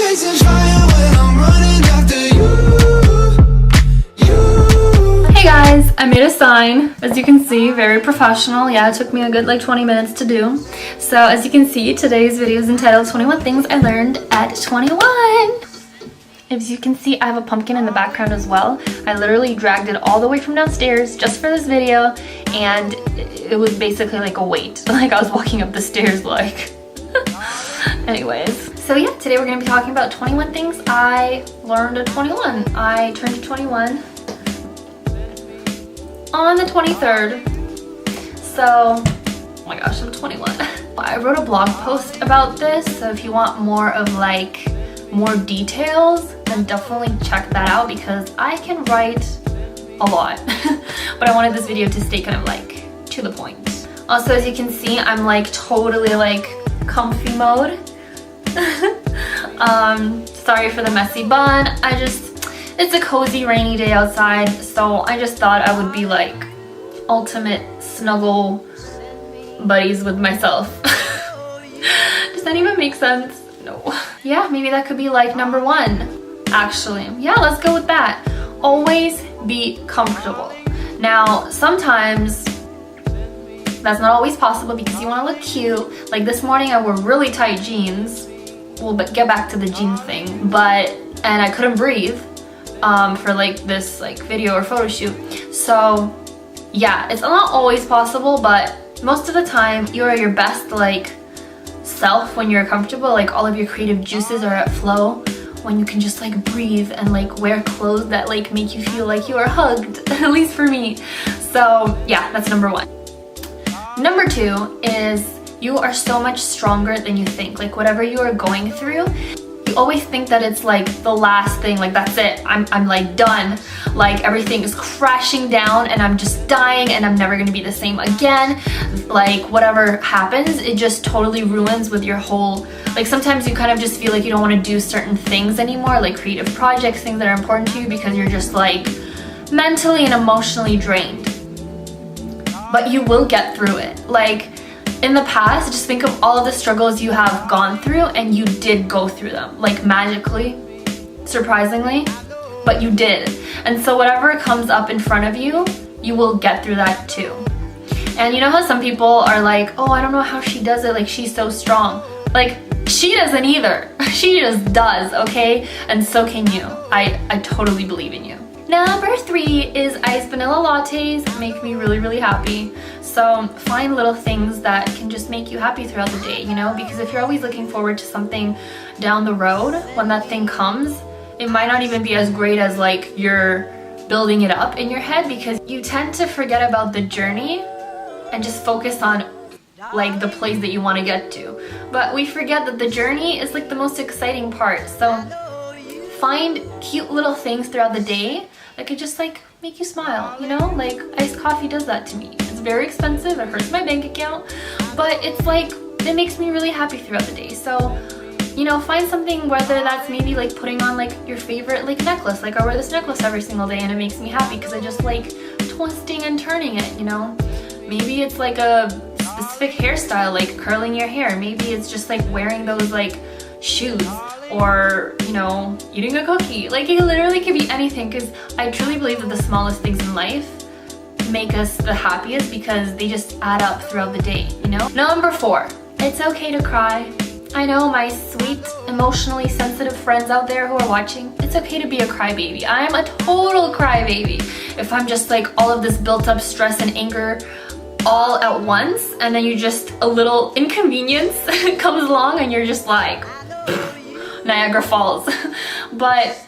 chasing fire when I'm running after you. Hey guys, I made a sign. As you can see, very professional. Yeah, it took me a good like 20 minutes to do. So as you can see, today's video is entitled 21 Things I Learned at 21. As you can see, I have a pumpkin in the background as well. I literally dragged it all the way from downstairs just for this video, and it was basically like a weight. Like I was walking up the stairs like... Anyways, so yeah, today we're going to be talking about 21 things I learned at 21. I turned 21 on the 23rd. So, oh my gosh, I'm 21. I wrote a blog post about this, so if you want more of like more details, then definitely check that out because I can write a lot. But I wanted this video to stay kind of like to the point. Also, as you can see, I'm like totally like comfy mode. Sorry for the messy bun. It's a cozy rainy day outside, so I just thought I would be like ultimate snuggle buddies with myself. Does that even make sense? No. Yeah, maybe that could be like number one, actually. Yeah, let's go with that. Always be comfortable. Now, sometimes that's not always possible because you want to look cute. Like this morning I wore really tight jeans. We'll get back to the jeans thing, and I couldn't breathe for like this like video or photo shoot. So yeah, it's not always possible, but most of the time you are your best like self when you're comfortable. Like all of your creative juices are at flow when you can just like breathe and like wear clothes that like make you feel like you are hugged. At least for me. So yeah, that's number one. Number two is you are so much stronger than you think. Like whatever you are going through, you always think that it's like the last thing, like that's it, I'm like done, like everything is crashing down and I'm just dying and I'm never gonna be the same again. Like whatever happens, it just totally ruins with your whole, like sometimes you kind of just feel like you don't want to do certain things anymore, like creative projects, things that are important to you, because you're just like mentally and emotionally drained. But you will get through it. Like in the past, just think of all of the struggles you have gone through, and you did go through them, like magically, surprisingly, but you did. And so whatever comes up in front of you, you will get through that too. And you know how some people are like, oh, I don't know how she does it, like she's so strong. Like she doesn't either. She just does, okay? And so can you. I totally believe in you. Number three is iced vanilla lattes make me really, really happy. So find little things that can just make you happy throughout the day, you know? Because if you're always looking forward to something down the road, when that thing comes, it might not even be as great as like you're building it up in your head, because you tend to forget about the journey and just focus on like the place that you want to get to. But we forget that the journey is like the most exciting part. So find cute little things throughout the day that could just like make you smile, you know? Like iced coffee does that to me. It's very expensive, it hurts my bank account, but it's like, it makes me really happy throughout the day. So, you know, find something, whether that's maybe like putting on like your favorite like necklace. Like I wear this necklace every single day and it makes me happy because I just like twisting and turning it, you know? Maybe it's like a specific hairstyle, like curling your hair. Maybe it's just like wearing those like shoes, or, you know, eating a cookie. Like it literally could be anything, because I truly believe that the smallest things in life make us the happiest because they just add up throughout the day, you know? Number four, it's okay to cry. I know my sweet, emotionally sensitive friends out there who are watching, it's okay to be a crybaby. I am a total crybaby. If I'm just like all of this built up stress and anger all at once, and then you just, a little inconvenience comes along and you're just like, Niagara Falls. But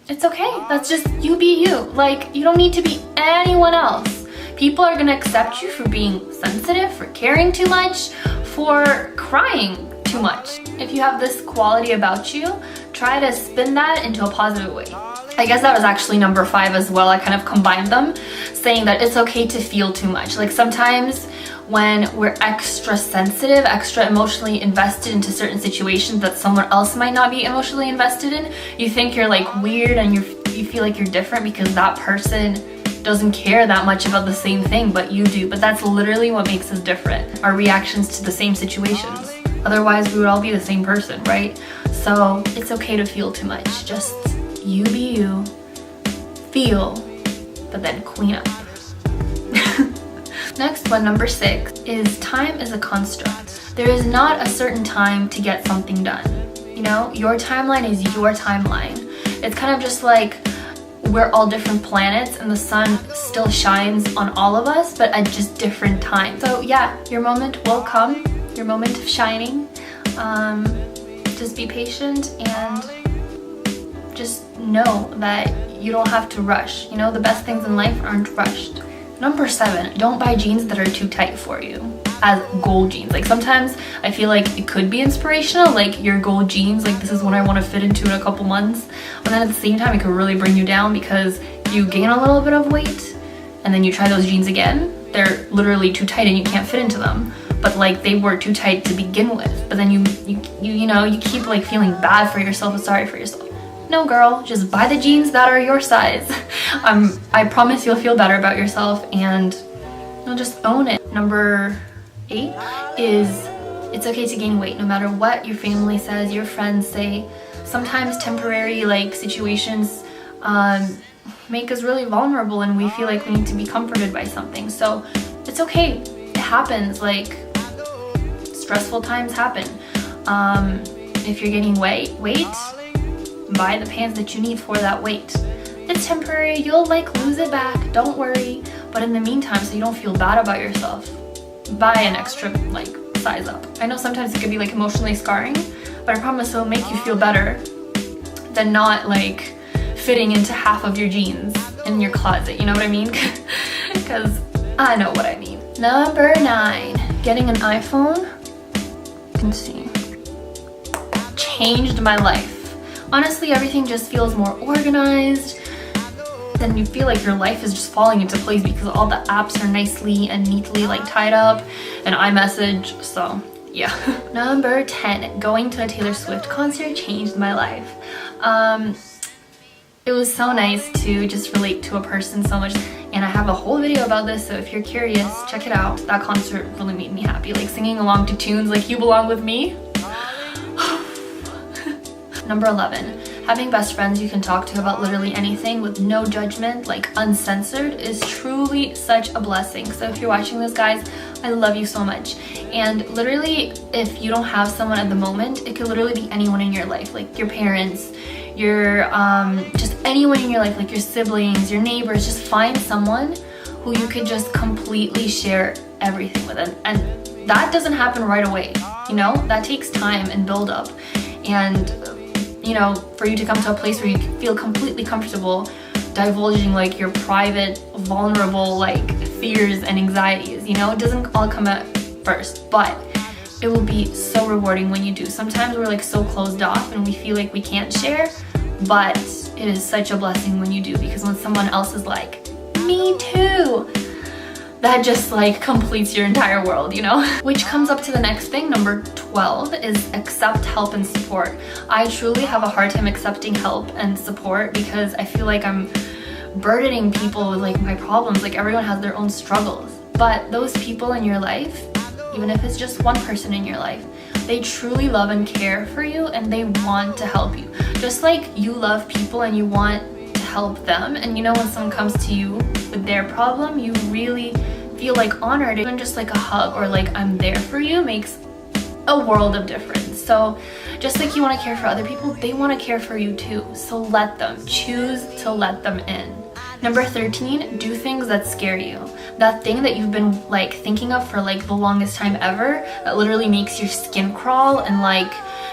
it's okay. That's just you be you. Like you don't need to be anyone else. People are gonna accept you for being sensitive, for caring too much, for crying too much. If you have this quality about you, try to spin that into a positive way. I guess that was actually number five as well. I kind of combined them, saying that it's okay to feel too much. Like sometimes when we're extra sensitive, extra emotionally invested into certain situations that someone else might not be emotionally invested in, you think you're like weird and you feel like you're different because that person doesn't care that much about the same thing, but you do. But that's literally what makes us different, our reactions to the same situations. Otherwise, we would all be the same person, right? So it's okay to feel too much. Just you be you, feel, but then clean up. Next one, number 6, is time is a construct. There is not a certain time to get something done. You know, your timeline is your timeline. It's kind of just like we're all different planets and the sun still shines on all of us, but at just different times. So yeah, your moment will come, your moment of shining. Just be patient and just know that you don't have to rush. You know, the best things in life aren't rushed. Number 7, don't buy jeans that are too tight for you. As goal jeans. Like sometimes I feel like it could be inspirational, like your goal jeans, like this is what I want to fit into in a couple months. But then at the same time, it could really bring you down because you gain a little bit of weight and then you try those jeans again. They're literally too tight and you can't fit into them. But like they were too tight to begin with. But then you keep like feeling bad for yourself and sorry for yourself. No girl, just buy the jeans that are your size. I promise you'll feel better about yourself and you'll just own it. Number 8 is it's okay to gain weight no matter what your family says, your friends say. Sometimes temporary like situations make us really vulnerable and we feel like we need to be comforted by something. So it's okay, it happens, like stressful times happen. If you're gaining weight, buy the pants that you need for that weight. It's temporary, you'll like lose it back, don't worry. But in the meantime, so you don't feel bad about yourself, buy an extra like size up. I know sometimes it could be like emotionally scarring, but I promise it'll make you feel better than not like fitting into half of your jeans in your closet, you know what I mean? Because I know what I mean. Number 9, getting an iPhone, you can see, changed my life. Honestly, everything just feels more organized. Then you feel like your life is just falling into place because all the apps are nicely and neatly like tied up and iMessage, so yeah. Number 10, going to a Taylor Swift concert changed my life. It was so nice to just relate to a person so much, and I have a whole video about this, so if you're curious, check it out. That concert really made me happy, like singing along to tunes like You Belong With Me. Number 11, having best friends you can talk to about literally anything with no judgment, like uncensored, is truly such a blessing. So if you're watching this, guys, I love you so much. And literally, if you don't have someone at the moment, it could literally be anyone in your life, like your parents, your just anyone in your life, like your siblings, your neighbors. Just find someone who you could just completely share everything with, and that doesn't happen right away. You know, that takes time and build up, and you know, for you to come to a place where you feel completely comfortable divulging like your private, vulnerable like fears and anxieties. You know, it doesn't all come at first, but it will be so rewarding when you do. Sometimes we're like so closed off and we feel like we can't share, but it is such a blessing when you do, because when someone else is like, me too, that just like completes your entire world, you know? Which comes up to the next thing, number 12, is accept help and support. I truly have a hard time accepting help and support because I feel like I'm burdening people with like my problems. Like everyone has their own struggles, but those people in your life, even if it's just one person in your life, they truly love and care for you and they want to help you. Just like you love people and you want to help them, and you know when someone comes to you with their problem, you really feel like honored. Even just like a hug or like I'm there for you makes a world of difference. So just like you want to care for other people, they want to care for you too. So let them, choose to let them in. Number 13, do things that scare you. That thing that you've been like thinking of for like the longest time ever, that literally makes your skin crawl and like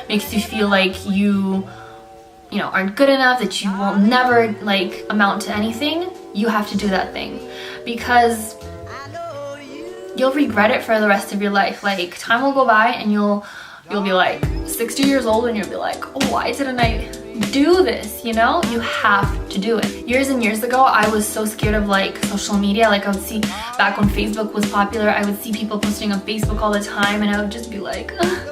makes you feel like you know, aren't good enough, that you will never like amount to anything. You have to do that thing because you'll regret it for the rest of your life. Like time will go by and you'll be like 60 years old and you'll be like, oh, why didn't I do this? You know, you have to do it. Years and years ago, I was so scared of like social media. Like I would see back when Facebook was popular, I would see people posting on Facebook all the time and I would just be like, ugh.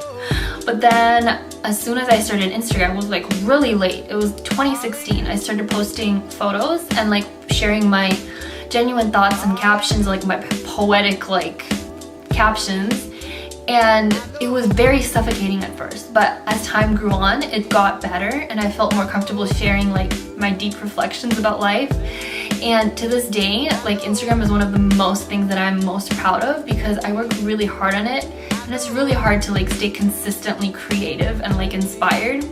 But then as soon as I started Instagram, it was like really late. It was 2016. I started posting photos and like sharing my genuine thoughts and captions, like my poetic like captions. And it was very suffocating at first, but as time grew on, it got better and I felt more comfortable sharing like my deep reflections about life. And to this day, like Instagram is one of the most things that I'm most proud of because I work really hard on it, and it's really hard to like stay consistently creative and like inspired.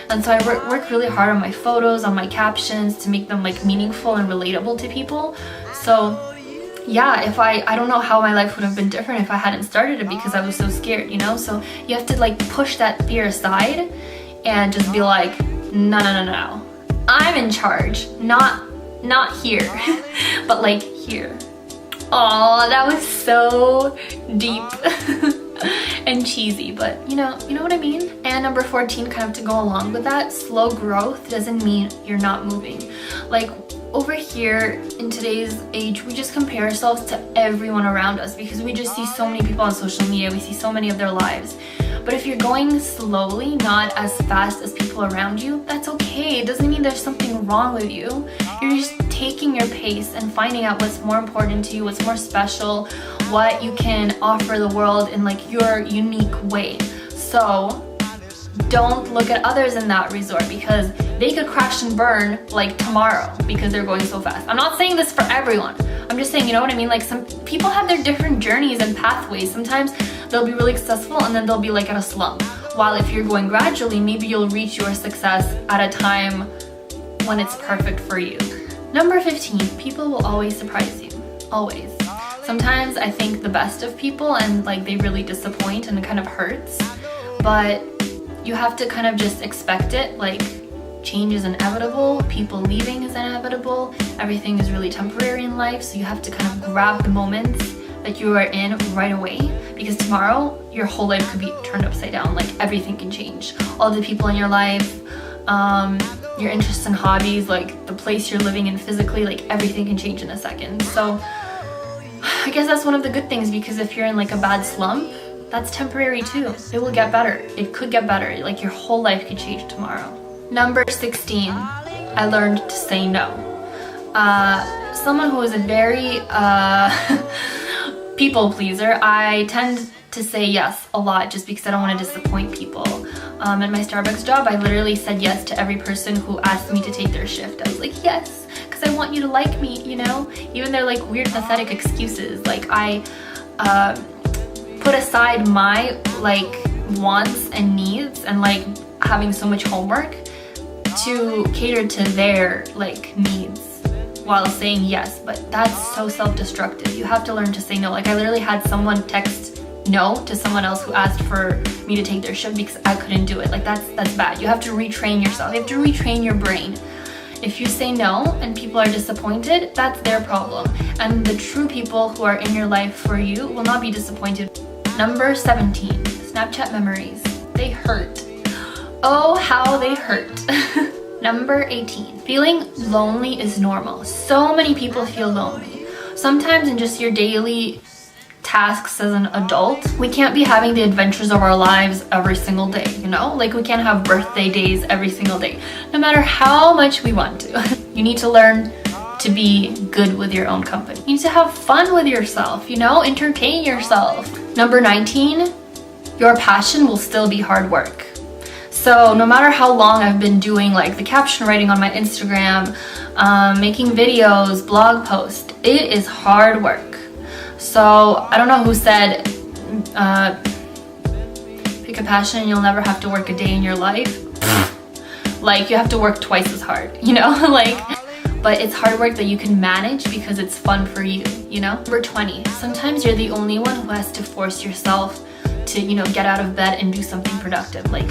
And so I work really hard on my photos, on my captions to make them like meaningful and relatable to people. So yeah, if I don't know how my life would have been different if I hadn't started it because I was so scared, you know? So you have to like push that fear aside and just be like, no, no, no, no. I'm in charge, not here, but like here. Oh, that was so deep and cheesy, but you know what I mean? And number 14, kind of to go along with that, slow growth doesn't mean you're not moving. Like over here in today's age, we just compare ourselves to everyone around us because we just see so many people on social media, we see so many of their lives. But if you're going slowly, not as fast as people around you, that's okay. It doesn't mean there's something wrong with you. You're just taking your pace and finding out what's more important to you, what's more special, what you can offer the world in like your unique way. So don't look at others in that resort because they could crash and burn like tomorrow because they're going so fast. I'm not saying this for everyone. I'm just saying, you know what I mean? Like some people have their different journeys and pathways. Sometimes they'll be really successful and then they'll be like at a slump. While if you're going gradually, maybe you'll reach your success at a time when it's perfect for you. Number 15, people will always surprise you. Always. Sometimes I think the best of people and like they really disappoint and it kind of hurts. But you have to kind of just expect it, like change is inevitable, people leaving is inevitable, everything is really temporary in life, so you have to kind of grab the moments that you are in right away because tomorrow your whole life could be turned upside down, like everything can change. All the people in your life, your interests and hobbies, like the place you're living in physically, like everything can change in a second. So I guess that's one of the good things because if you're in like a bad slump, that's temporary too. It will get better. It could get better. Like your whole life could change tomorrow. Number 16, I learned to say no. Someone who is a very people pleaser, I tend to say yes a lot just because I don't want to disappoint people. At my Starbucks job, I literally said yes to every person who asked me to take their shift. I was like, yes, because I want you to like me, you know? Even their like weird pathetic excuses. Like I put aside my like wants and needs and like having so much homework to cater to their like needs while saying yes, but that's so self-destructive. You have to learn to say no. Like I literally had someone text no to someone else who asked for me to take their shift because I couldn't do it. Like that's bad. You have to retrain yourself. You have to retrain your brain. If you say no and people are disappointed, that's their problem. And the true people who are in your life for you will not be disappointed. Number 17, Snapchat memories. They hurt. Oh, how they hurt. Number 18, feeling lonely is normal. So many people feel lonely. Sometimes in just your daily tasks as an adult, we can't be having the adventures of our lives every single day, you know? Like we can't have birthday days every single day, no matter how much we want to. You need to learn to be good with your own company. You need to have fun with yourself, you know? Entertain yourself. Number 19, your passion will still be hard work. So no matter how long I've been doing like the caption writing on my Instagram, making videos, blog posts, it is hard work. So I don't know who said, pick a passion and you'll never have to work a day in your life. Like you have to work twice as hard, you know? Like, but it's hard work that you can manage because it's fun for you, you know? Number 20, sometimes you're the only one who has to force yourself to, you know, get out of bed and do something productive. Like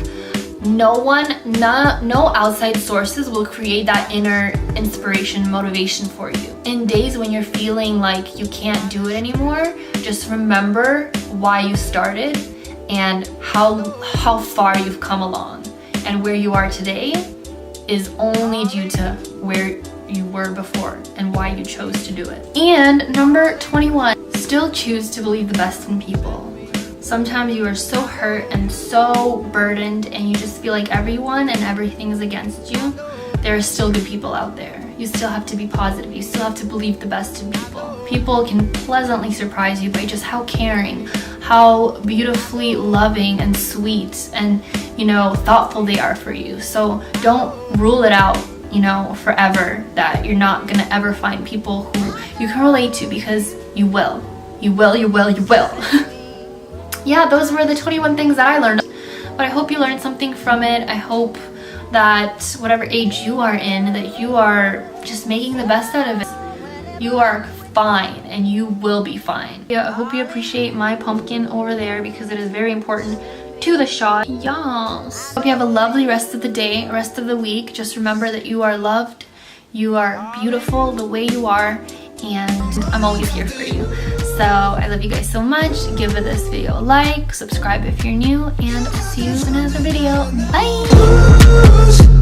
no outside sources will create that inner inspiration, motivation for you. In days when you're feeling like you can't do it anymore, just remember why you started and how far you've come along. And where you are today is only due to where you were before and why you chose to do it. And number 21, still choose to believe the best in people. Sometimes you are so hurt and so burdened and you just feel like everyone and everything is against you. There are still good people out there. You still have to be positive. You still have to believe the best in people. People can pleasantly surprise you by just how caring, how beautifully loving and sweet and, you know, thoughtful they are for you. So don't rule it out, you know, forever, that you're not gonna ever find people who you can relate to, because you will. You will. Yeah, those were the 21 things that I learned. But I hope you learned something from it. I hope that whatever age you are in, that you are just making the best out of it. You are fine, and you will be fine. Yeah, I hope you appreciate my pumpkin over there, because it is very important to the shot. Yes. Hope you have a lovely rest of the day, rest of the week. Just remember that you are loved, you are beautiful the way you are, and I'm always here for you. So I love you guys so much. Give this video a like, subscribe if you're new, and I'll see you in another video. Bye!